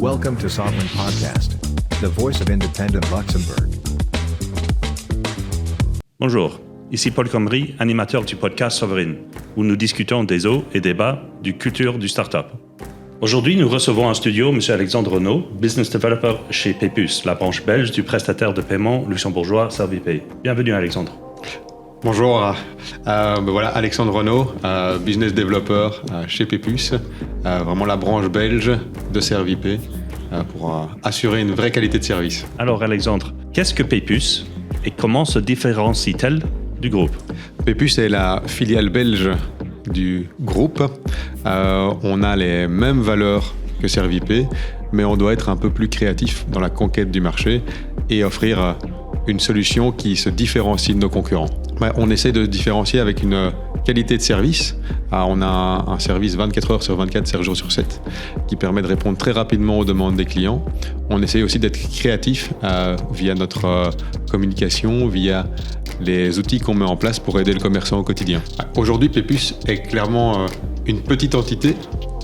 Welcome to Sovereign Podcast, the voice of independent Luxembourg. Bonjour, ici Paul Comrie, animateur du podcast Sovereign, où nous discutons des hauts et des bas du culture du startup. Aujourd'hui, nous recevons en studio M. Alexandre Renaud, business developer chez Paypus, la branche belge du prestataire de paiement luxembourgeois Servipay. Bienvenue Alexandre. Bonjour, voilà Alexandre Renaud, business developer chez Paypus, vraiment la branche belge de Servipay pour assurer une vraie qualité de service. Alors Alexandre, qu'est-ce que Paypus et comment se différencie-t-elle du groupe? Paypus est la filiale belge du groupe. On a les mêmes valeurs que Servipay, mais on doit être un peu plus créatif dans la conquête du marché et offrir une solution qui se différencie de nos concurrents. On essaie de différencier avec une qualité de service. On a un service 24 heures sur 24, 7 jours sur 7, qui permet de répondre très rapidement aux demandes des clients. On essaie aussi d'être créatif via notre communication, via les outils qu'on met en place pour aider le commerçant au quotidien. Aujourd'hui, Paypus est clairement une petite entité.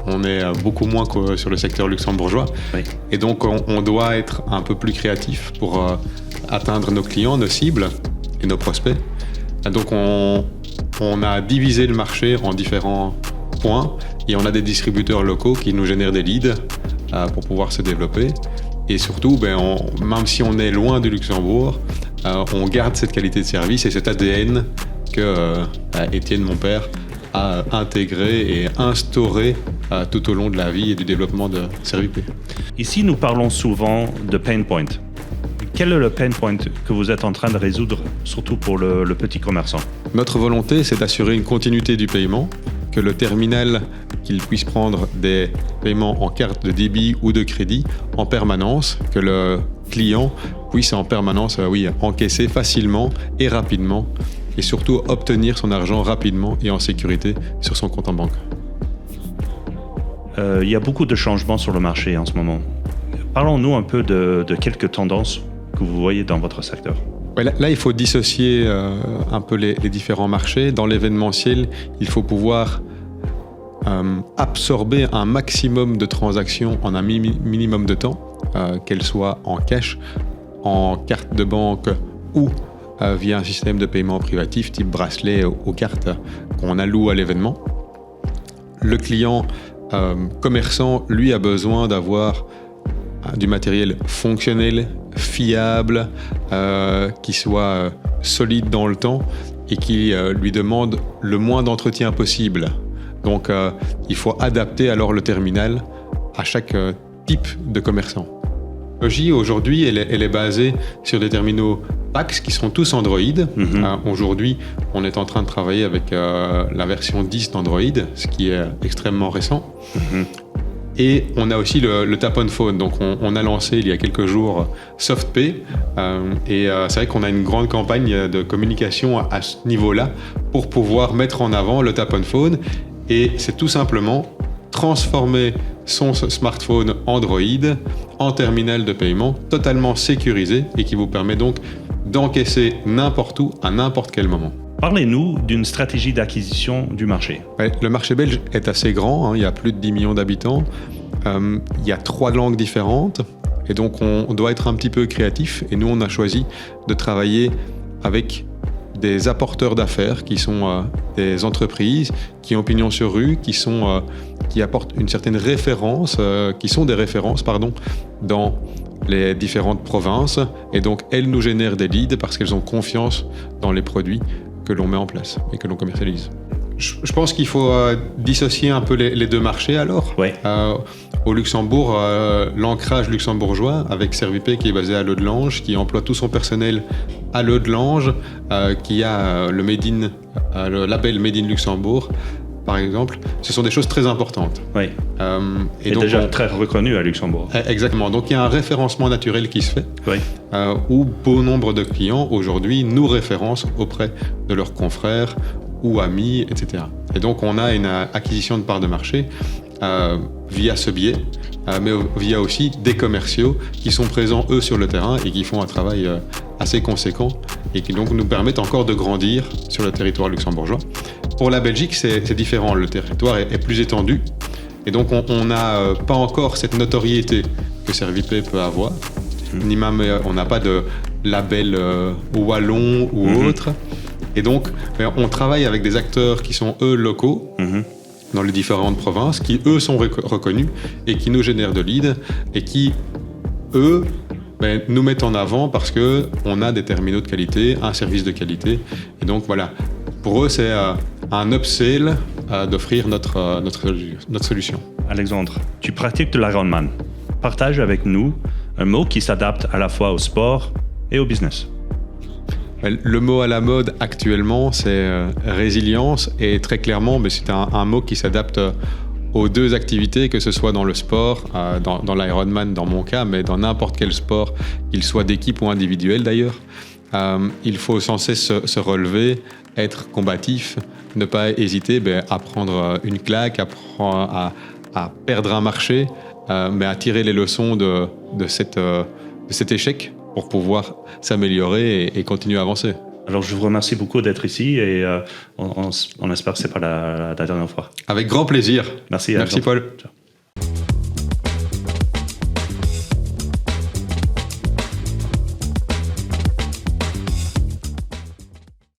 On est beaucoup moins que sur le secteur luxembourgeois. Oui. Et donc, on doit être un peu plus créatif pour atteindre nos clients, nos cibles et nos prospects. Donc, on a divisé le marché en différents points et on a des distributeurs locaux qui nous génèrent des leads pour pouvoir se développer. Et surtout, même si on est loin du Luxembourg, on garde cette qualité de service et cet ADN que Étienne, mon père, a intégré et instauré tout au long de la vie et du développement de Servipay. Ici, nous parlons souvent de pain point. Quel est le pain point que vous êtes en train de résoudre, surtout pour le petit commerçant? Notre volonté, c'est d'assurer une continuité du paiement, que le terminal qu'il puisse prendre des paiements en carte de débit ou de crédit en permanence, que le client puisse en permanence encaisser facilement et rapidement, et surtout obtenir son argent rapidement et en sécurité sur son compte en banque. Il y a beaucoup de changements sur le marché en ce moment. Parlons-nous un peu de quelques tendances que vous voyez dans votre secteur. Là, il faut dissocier un peu les différents marchés. Dans l'événementiel, il faut pouvoir absorber un maximum de transactions en un minimum de temps, qu'elles soient en cash, en carte de banque ou via un système de paiement privatif type bracelet aux cartes qu'on alloue à l'événement. Le client commerçant, lui, a besoin d'avoir du matériel fonctionnel, fiable, qui soit solide dans le temps et qui lui demande le moins d'entretien possible. Donc, il faut adapter alors le terminal à chaque type de commerçant. La technologie, aujourd'hui, elle est basée sur des terminaux PAX qui sont tous Android. Aujourd'hui, on est en train de travailler avec la version 10 d'Android, ce qui est extrêmement récent. Et on a aussi le Tap on Phone. Donc, on a lancé il y a quelques jours SoftPay. Et c'est vrai qu'on a une grande campagne de communication à ce niveau-là pour pouvoir mettre en avant le Tap on Phone. Et c'est tout simplement transformer son smartphone Android en terminal de paiement totalement sécurisé et qui vous permet donc d'encaisser n'importe où, à n'importe quel moment. Parlez-nous d'une stratégie d'acquisition du marché. Le marché belge est assez grand, il y a plus de 10 millions d'habitants, il y a 3 langues différentes et donc on doit être un petit peu créatif et nous on a choisi de travailler avec des apporteurs d'affaires qui sont des entreprises qui ont pignon sur rue, qui apportent une certaine référence, qui sont des références dans les différentes provinces et donc elles nous génèrent des leads parce qu'elles ont confiance dans les produits que l'on met en place et que l'on commercialise. Je pense qu'il faut dissocier un peu les deux marchés alors. Ouais. Au Luxembourg, l'ancrage luxembourgeois avec Servipay qui est basé à Leu-de-Lange, qui emploie tout son personnel à Leu-de-Lange, qui a le label Made in Luxembourg, par exemple, ce sont des choses très importantes. Oui. Et donc déjà très reconnu à Luxembourg. Exactement. Donc il y a un référencement naturel qui se fait, où bon nombre de clients aujourd'hui nous référencent auprès de leurs confrères ou amis, etc. Et donc on a une acquisition de parts de marché via ce biais, mais via aussi des commerciaux qui sont présents eux sur le terrain et qui font un travail assez conséquent et qui donc nous permettent encore de grandir sur le territoire luxembourgeois. Pour la Belgique, c'est différent. Le territoire est plus étendu Et donc, on n'a pas encore cette notoriété que Servipay peut avoir. Ni même, on n'a pas de label wallon ou autre. Et donc, on travaille avec des acteurs qui sont, eux, locaux, dans les différentes provinces, qui, eux, sont reconnus et qui nous génèrent de leads et qui, eux, nous mettent en avant parce qu'on a des terminaux de qualité, un service de qualité. Et donc, voilà, pour eux, c'est un upsell d'offrir notre solution. Alexandre, tu pratiques de l'Ironman. Partage avec nous un mot qui s'adapte à la fois au sport et au business. Le mot à la mode actuellement, c'est résilience. Et très clairement, c'est un mot qui s'adapte aux deux activités, que ce soit dans le sport, dans l'Ironman dans mon cas, mais dans n'importe quel sport, qu'il soit d'équipe ou individuel d'ailleurs. Il faut sans cesse se relever, être combatif, ne pas hésiter à prendre une claque, à perdre un marché, mais à tirer les leçons de cet échec pour pouvoir s'améliorer et continuer à avancer. Alors, je vous remercie beaucoup d'être ici et on espère que ce n'est pas la dernière fois. Avec grand plaisir. Merci. Merci Paul. Ciao.